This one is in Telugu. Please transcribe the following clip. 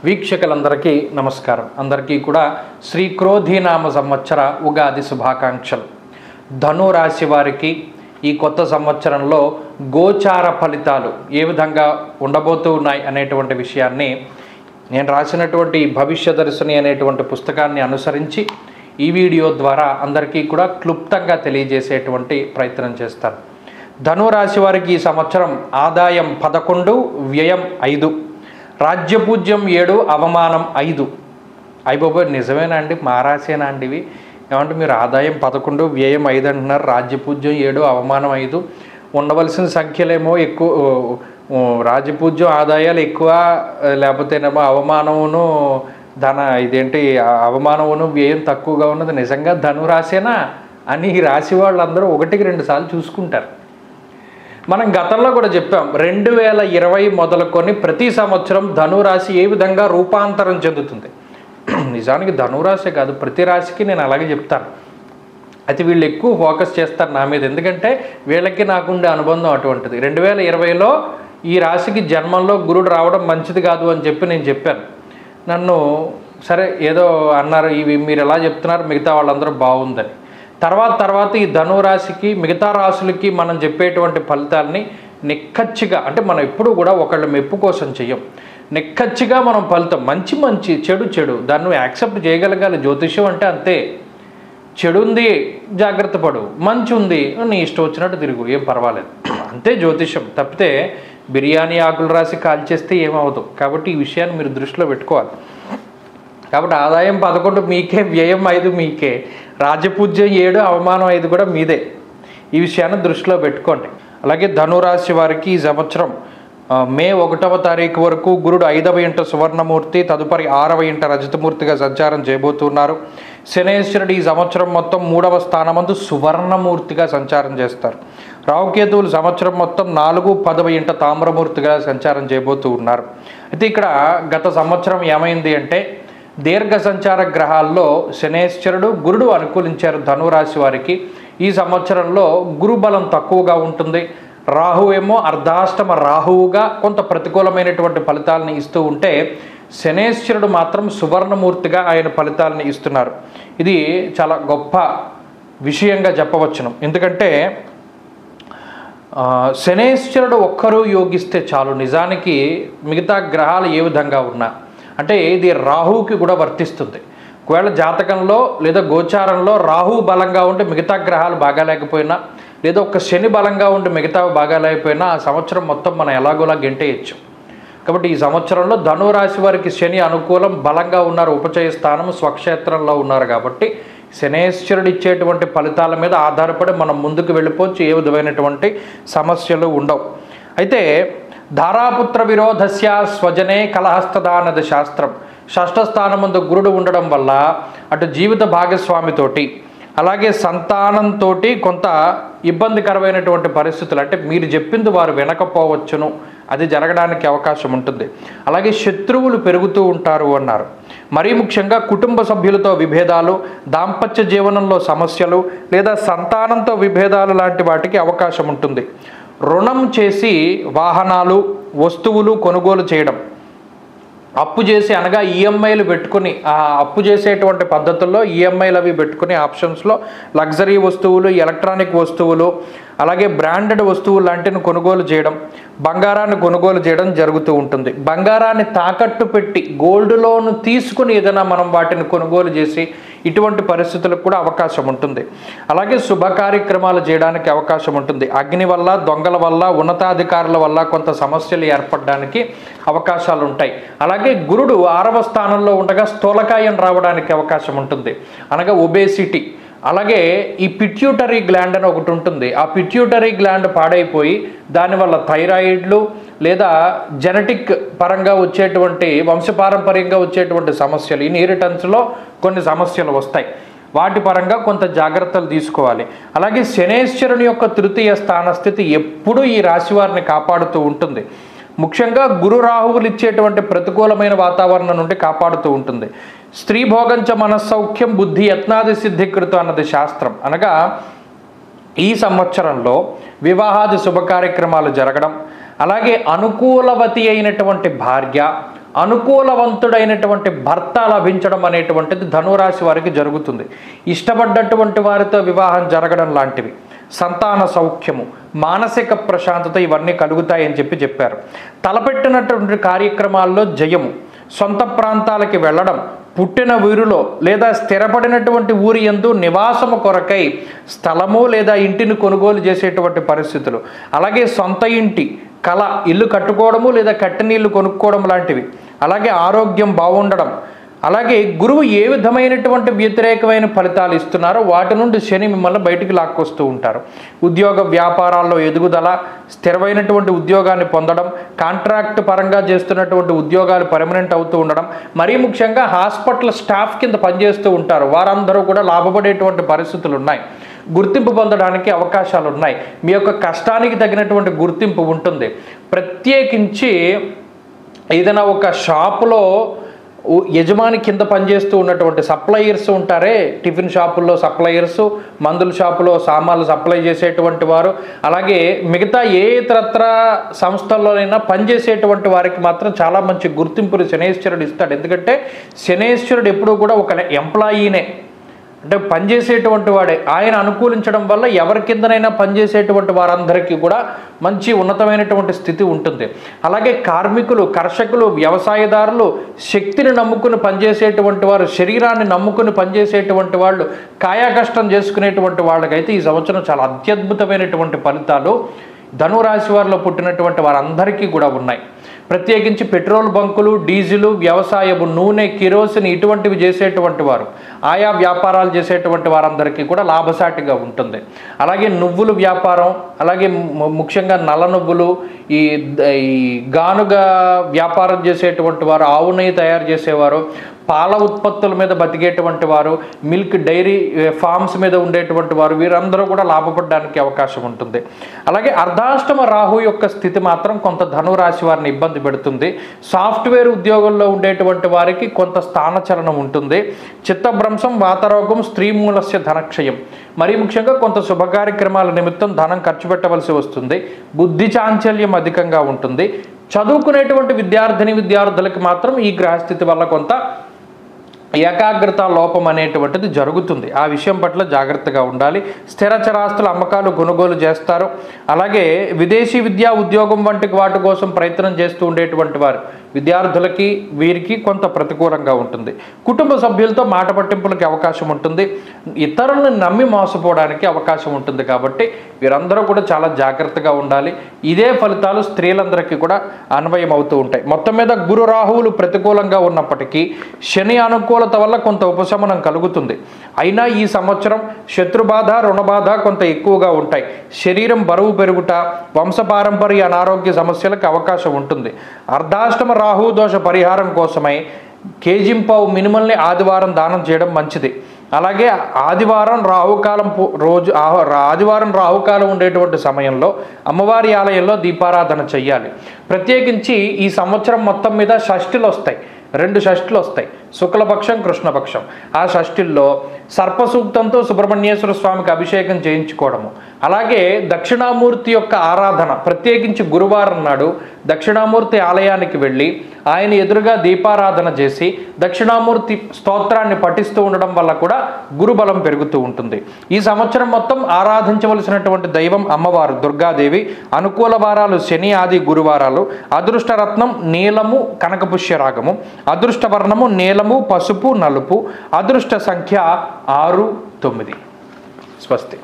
వీక్షకులందరికీ నమస్కారం. అందరికీ కూడా శ్రీ క్రోధీనామ సంవత్సర ఉగాది శుభాకాంక్షలు. ధను రాశి వారికి ఈ కొత్త సంవత్సరంలో గోచార ఫలితాలు ఏ విధంగా ఉండబోతూ ఉన్నాయి అనేటువంటి విషయాన్ని నేను రాసినటువంటి భవిష్య దర్శిని అనేటువంటి పుస్తకాన్ని అనుసరించి ఈ వీడియో ద్వారా అందరికీ కూడా క్లుప్తంగా తెలియజేసేటువంటి ప్రయత్నం చేస్తాను. ధను రాశి వారికి ఈ సంవత్సరం ఆదాయం 11, వ్యయం 5, రాజ్యపూజ్యం 7, అవమానం 5. అయిపోయి నిజమేనా అండి? మా రాసేనా అండి ఇవి? ఏమంటే మీరు ఆదాయం 11, వ్యయం 5 అంటున్నారు, రాజ్యపూజ్యం 7, అవమానం 5. ఉండవలసిన సంఖ్యలేమో ఎక్కువ, రాజ్యపూజ్యం ఆదాయాలు ఎక్కువ, లేకపోతేనేమో అవమానమును ఇదేంటి అవమానమును వ్యయం తక్కువగా ఉన్నది నిజంగా ధనురాశేనా అని ఈ రాశి వాళ్ళందరూ 1-2 సార్లు చూసుకుంటారు. మనం గతంలో కూడా చెప్పాం, 2020 మొదలుకొని ప్రతి సంవత్సరం ధనురాశి ఏ విధంగా రూపాంతరం చెందుతుంది. నిజానికి ధనురాశి కాదు, ప్రతి రాశికి నేను అలాగే చెప్తాను. అయితే వీళ్ళు ఎక్కువ ఫోకస్ చేస్తారు నా మీద, ఎందుకంటే వీళ్ళకి నాకుండే అనుబంధం అటువంటిది. 2020లో ఈ రాశికి జన్మంలో గురుడు రావడం మంచిది కాదు అని చెప్పి నేను చెప్పాను. నన్ను సరే ఏదో అన్నారు, ఇవి మీరు ఎలా చెప్తున్నారు, మిగతా వాళ్ళందరూ బాగుందని. తర్వాత ఈ ధనురాశికి మిగతా రాశులకి మనం చెప్పేటువంటి ఫలితాలని నిక్కచ్చిగా, అంటే మనం ఎప్పుడు కూడా ఒకళ్ళ మెప్పు కోసం చెయ్యం, నిక్కచ్చిగా మనం ఫలితం మంచి చెడు దాన్ని యాక్సెప్ట్ చేయగలగాలి. జ్యోతిష్యం అంటే అంతే, చెడు ఉంది జాగ్రత్త పడు, మంచి ఉంది నీ ఇష్టం వచ్చినట్టు తిరుగు, ఏం పర్వాలేదు, అంతే జ్యోతిష్యం. తప్పితే బిర్యానీ ఆకులు రాసి కాల్చేస్తే ఏమవుతుంది. కాబట్టి ఈ విషయాన్ని మీరు దృష్టిలో పెట్టుకోవాలి. కాబట్టి ఆదాయం 11 మీకే, వ్యయం 5 మీకే, రాజపూజ్యం 7, అవమానం 5 కూడా మీదే. ఈ విషయాన్ని దృష్టిలో పెట్టుకోండి. అలాగే ధనురాశి వారికి ఈ సంవత్సరం మే 1వ తారీఖు వరకు గురుడు 5వ ఇంట సువర్ణమూర్తి, తదుపరి 6వ ఇంట రజతమూర్తిగా సంచారం చేయబోతున్నారు. శనేశ్వరుడు ఈ సంవత్సరం మొత్తం 3వ స్థానమందు సువర్ణమూర్తిగా సంచారం చేస్తారు. రావుకేతువులు సంవత్సరం మొత్తం 4, 10వ ఇంట తామ్రమూర్తిగా సంచారం చేయబోతూ ఉన్నారు. అయితే ఇక్కడ గత సంవత్సరం ఏమైంది అంటే, దీర్ఘ సంచార గ్రహాల్లో శనేశ్వరుడు, గురుడు అనుకూలించారు ధనురాశి వారికి. ఈ సంవత్సరంలో గురుబలం తక్కువగా ఉంటుంది. రాహు ఏమో అర్ధాష్టమ రాహువుగా కొంత ప్రతికూలమైనటువంటి ఫలితాలను ఇస్తూ ఉంటే, శనేశ్వరుడు మాత్రం సువర్ణమూర్తిగా ఆయన ఫలితాలను ఇస్తున్నారు. ఇది చాలా గొప్ప విషయంగా చెప్పవచ్చును. ఎందుకంటే శనేశ్వరుడు ఒక్కరూ యోగిస్తే చాలు. నిజానికి మిగతా గ్రహాలు ఏ విధంగా ఉన్నా, అంటే ఇది రాహువుకి కూడా వర్తిస్తుంది. ఒకవేళ జాతకంలో లేదా గోచారంలో రాహు బలంగా ఉంటే మిగతా గ్రహాలు బాగా లేకపోయినా, లేదా ఒక శని బలంగా ఉండి మిగతా బాగా లేకపోయినా ఆ సంవత్సరం మొత్తం మనం ఎలాగోలా గెంటేయచ్చు. కాబట్టి ఈ సంవత్సరంలో ధనురాశి వారికి శని అనుకూలం, బలంగా ఉన్నారు, ఉపచయ స్థానం స్వక్షేత్రంలో ఉన్నారు. కాబట్టి శనేశ్వరుడు ఇచ్చేటువంటి ఫలితాల మీద ఆధారపడి మనం ముందుకు వెళ్ళిపోవచ్చు, ఏ విధమైనటువంటి సమస్యలు ఉండవు. అయితే ధారాపుత్ర విరోధస్య స్వజనే కలహస్తదానద శాస్త్రం. షష్ఠ స్థానమందు గురుడు ఉండడం వల్ల అటు జీవిత భాగస్వామితోటి అలాగే సంతానంతో కొంత ఇబ్బందికరమైనటువంటి పరిస్థితులు, అంటే మీరు చెప్పింది వారు వినకపోవచ్చును, అది జరగడానికి అవకాశం ఉంటుంది. అలాగే శత్రువులు పెరుగుతూ ఉంటారు అన్నారు. మరీ ముఖ్యంగా కుటుంబ సభ్యులతో విభేదాలు, దాంపత్య జీవనంలో సమస్యలు, లేదా సంతానంతో విభేదాలు లాంటి వాటికి అవకాశం ఉంటుంది. రుణం చేసి వాహనాలు, వస్తువులు కొనుగోలు చేయడం, అప్పు చేసి అనగా ఈఎంఐలు పెట్టుకుని, ఆ అప్పు చేసేటువంటి పద్ధతుల్లో ఈఎంఐలు అవి పెట్టుకుని ఆప్షన్స్లో లగ్జరీ వస్తువులు, ఎలక్ట్రానిక్ వస్తువులు, అలాగే బ్రాండెడ్ వస్తువులు లాంటివి కొనుగోలు చేయడం, బంగారాన్ని కొనుగోలు చేయడం జరుగుతూ ఉంటుంది. బంగారాన్ని తాకట్టు పెట్టి గోల్డ్ లోన్ తీసుకుని ఏదైనా మనం వాటిని కొనుగోలు చేసి ఇటువంటి పరిస్థితులకు కూడా అవకాశం ఉంటుంది. అలాగే శుభ కార్యక్రమాలు చేయడానికి అవకాశం ఉంటుంది. అగ్ని వల్ల, దొంగల వల్ల, ఉన్నతాధికారుల వల్ల కొంత సమస్యలు ఏర్పడడానికి అవకాశాలు ఉంటాయి. అలాగే గురుడు 6వ స్థానంలో ఉండగా స్థూలకాయం రావడానికి అవకాశం ఉంటుంది, అనగా ఒబేసిటీ. అలాగే ఈ పిట్యూటరీ గ్లాండ్ అని ఒకటి ఉంటుంది. ఆ పిట్యూటరీ గ్లాండ్ పాడైపోయి దానివల్ల థైరాయిడ్లు లేదా జెనెటిక్ పరంగా వచ్చేటువంటి, వంశపారంపర్యంగా వచ్చేటువంటి సమస్యలు, ఇన్హెరిటెన్స్లో కొన్ని సమస్యలు వస్తాయి. వాటి పరంగా కొంత జాగ్రత్తలు తీసుకోవాలి. అలాగే శనేశ్వరుని యొక్క 3వ స్థాన స్థితి ఎప్పుడూ ఈ రాశి వారిని కాపాడుతూ ఉంటుంది. ముఖ్యంగా గురు రాహువులు ఇచ్చేటువంటి ప్రతికూలమైన వాతావరణం నుండి కాపాడుతూ ఉంటుంది. స్త్రీ భోగంచ మనస్సౌఖ్యం బుద్ధి యత్నాది సిద్ధికృతం అన్నది శాస్త్రం. అనగా ఈ సంవత్సరంలో వివాహాది శుభ కార్యక్రమాలు జరగడం, అలాగే అనుకూలవతి అయినటువంటి భార్య, అనుకూలవంతుడైనటువంటి భర్త లభించడం అనేటువంటిది ధనురాశి వారికి జరుగుతుంది. ఇష్టపడ్డటువంటి వారితో వివాహం జరగడం లాంటివి, సంతాన సౌఖ్యము, మానసిక ప్రశాంతత ఇవన్నీ కలుగుతాయని చెప్పారు. తలపెట్టినటువంటి కార్యక్రమాల్లో జయము, సొంత ప్రాంతాలకి వెళ్ళడం, పుట్టిన ఊరిలో లేదా స్థిరపడినటువంటి ఊరి యందు నివాసము కొరకై స్థలము లేదా ఇంటిని కొనుగోలు చేసేటువంటి పరిస్థితులు, అలాగే సొంత ఇంటి కళ, ఇల్లు కట్టుకోవడము లేదా కట్టినీళ్ళు కొనుక్కోవడం లాంటివి, అలాగే ఆరోగ్యం బాగుండడం, అలాగే గురువు ఏ విధమైనటువంటి వ్యతిరేకమైన ఫలితాలు ఇస్తున్నారో వాటి నుండి శని మిమ్మల్ని బయటికి లాక్కొస్తూ ఉంటారు. ఉద్యోగ వ్యాపారాల్లో ఎదుగుదల, స్థిరమైనటువంటి ఉద్యోగాన్ని పొందడం, కాంట్రాక్ట్ పరంగా చేస్తున్నటువంటి ఉద్యోగాలు పర్మనెంట్ అవుతూ ఉండడం, మరీ ముఖ్యంగా హాస్పిటల్ స్టాఫ్ కింద పనిచేస్తూ ఉంటారు, వారందరూ కూడా లాభపడేటువంటి పరిస్థితులు ఉన్నాయి. గుర్తింపు పొందడానికి అవకాశాలు ఉన్నాయి. మీ యొక్క కష్టానికి తగినటువంటి గుర్తింపు ఉంటుంది. ప్రత్యేకించి ఏదైనా ఒక షాపులో యజమాని కింద పనిచేస్తూ ఉన్నటువంటి సప్లయర్స్ ఉంటారే, టిఫిన్ షాపుల్లో సప్లయర్స్, మందుల షాపులో సామాన్లు సప్లై చేసేటువంటి వారు, అలాగే మిగతా ఏ ఇతరత్ర సంస్థల్లోనైనా పనిచేసేటువంటి వారికి మాత్రం చాలా మంచి గుర్తింపును శనేశ్వరుడు ఇస్తాడు. ఎందుకంటే శనేశ్వరుడు ఎప్పుడూ కూడా ఒక ఎంప్లాయీనే, అంటే పనిచేసేటువంటి వాడే. ఆయన అనుకూలించడం వల్ల ఎవరి కిందనైనా పనిచేసేటువంటి వారందరికీ కూడా మంచి ఉన్నతమైనటువంటి స్థితి ఉంటుంది. అలాగే కార్మికులు, కర్షకులు, వ్యవసాయదారులు, శక్తిని నమ్ముకుని పనిచేసేటువంటి వారు, శరీరాన్ని నమ్ముకుని పనిచేసేటువంటి వాళ్ళు, కాయాకష్టం చేసుకునేటువంటి వాళ్ళకైతే ఈ సంవత్సరం చాలా అత్యద్భుతమైనటువంటి ఫలితాలు ధనురాశి వారిలో పుట్టినటువంటి వారందరికీ కూడా ఉన్నాయి. ప్రత్యేకించి పెట్రోల్ బంకులు, డీజిలు, వ్యవసాయము, నూనె, కిరోసిన్ ఇటువంటివి చేసేటువంటి వారు, ఆయా వ్యాపారాలు చేసేటువంటి వారందరికీ కూడా లాభసాటిగా ఉంటుంది. అలాగే నువ్వుల వ్యాపారం, అలాగే ముఖ్యంగా నల్ల నువ్వులు, ఈ గానుగ వ్యాపారం చేసేటువంటి వారు, ఆవు నెయ్యి తయారు చేసేవారు, పాల ఉత్పత్తుల మీద బతికేటువంటి వారు, మిల్క్ డైరీ ఫార్మ్స్ మీద ఉండేటువంటి వారు, వీరందరూ కూడా లాభపడడానికి అవకాశం ఉంటుంది. అలాగే అర్ధాష్టమ రాహు యొక్క స్థితి మాత్రం కొంత ధనురాశి వారిని ఇబ్బంది పెడుతుంది. సాఫ్ట్వేర్ ఉద్యోగంలో ఉండేటువంటి వారికి కొంత స్థానచలనం ఉంటుంది. చిత్తభ్రంశం, వాతరోగం, స్త్రీ మూలస్య ధనక్షయం, మరీ ముఖ్యంగా కొంత శుభ కార్యక్రమాల నిమిత్తం ధనం ఖర్చు పెట్టవలసి వస్తుంది. బుద్ధి చాంచల్యం అధికంగా ఉంటుంది. చదువుకునేటువంటి విద్యార్థులకి మాత్రం ఈ గ్రహస్థితి వల్ల కొంత ఏకాగ్రత లోపం అనేటువంటిది జరుగుతుంది. ఆ విషయం పట్ల జాగ్రత్తగా ఉండాలి. స్థిరచరాస్తుల అమ్మకాలు, కొనుగోలు చేస్తారు. అలాగే విదేశీ విద్యా, ఉద్యోగం వంటి వాటి కోసం ప్రయత్నం చేస్తూ ఉండేటువంటి వారు, విద్యార్థులకి వీరికి కొంత ప్రతికూలంగా ఉంటుంది. కుటుంబ సభ్యులతో మాట పట్టింపులకి అవకాశం ఉంటుంది. ఇతరులను నమ్మి మోసపోవడానికి అవకాశం ఉంటుంది. కాబట్టి వీరందరూ కూడా చాలా జాగ్రత్తగా ఉండాలి. ఇదే ఫలితాలు స్త్రీలందరికీ కూడా అన్వయం అవుతూ ఉంటాయి. మొత్తం మీద గురు రాహువులు ప్రతికూలంగా ఉన్నప్పటికీ శని అనుకూలత వల్ల కొంత ఉపశమనం కలుగుతుంది. అయినా ఈ సంవత్సరం శత్రుబాధ, రుణబాధ కొంత ఎక్కువగా ఉంటాయి. శరీరం బరువు పెరుగుట, వంశపారంపర్య అనారోగ్య సమస్యలకు అవకాశం ఉంటుంది. అర్ధాష్టమ రాహు దోష పరిహారం కోసమై కేజింపావు మినిమల్ని ఆదివారం దానం చేయడం మంచిది. అలాగే ఆదివారం రాహుకాలం ఉండేటువంటి సమయంలో అమ్మవారి ఆలయంలో దీపారాధన చెయ్యాలి. ప్రత్యేకించి ఈ సంవత్సరం మొత్తం మీద షష్ఠులు వస్తాయి, 2 షష్ఠులు వస్తాయి, శుక్లపక్షం, కృష్ణపక్షం. ఆ షష్ఠుల్లో సర్పసూక్తంతో సుబ్రహ్మణ్యేశ్వర స్వామికి అభిషేకం చేయించుకోవడము, అలాగే దక్షిణామూర్తి యొక్క ఆరాధన, ప్రత్యేకించి గురువారం నాడు దక్షిణామూర్తి ఆలయానికి వెళ్ళి ఆయన ఎదురుగా దీపారాధన చేసి దక్షిణామూర్తి స్తోత్రాన్ని పఠిస్తూ ఉండడం వల్ల కూడా గురుబలం పెరుగుతూ ఉంటుంది. ఈ సంవత్సరం మొత్తం ఆరాధించవలసినటువంటి దైవం అమ్మవారు దుర్గాదేవి. అనుకూల వారాలు శని, ఆది, గురువారాలు. అదృష్టరత్నం నీలము, కనకపుష్యరాగము. అదృష్ట వర్ణము నీలము, పసుపు, నలుపు. అదృష్ట సంఖ్య 6, 9. స్వస్తి.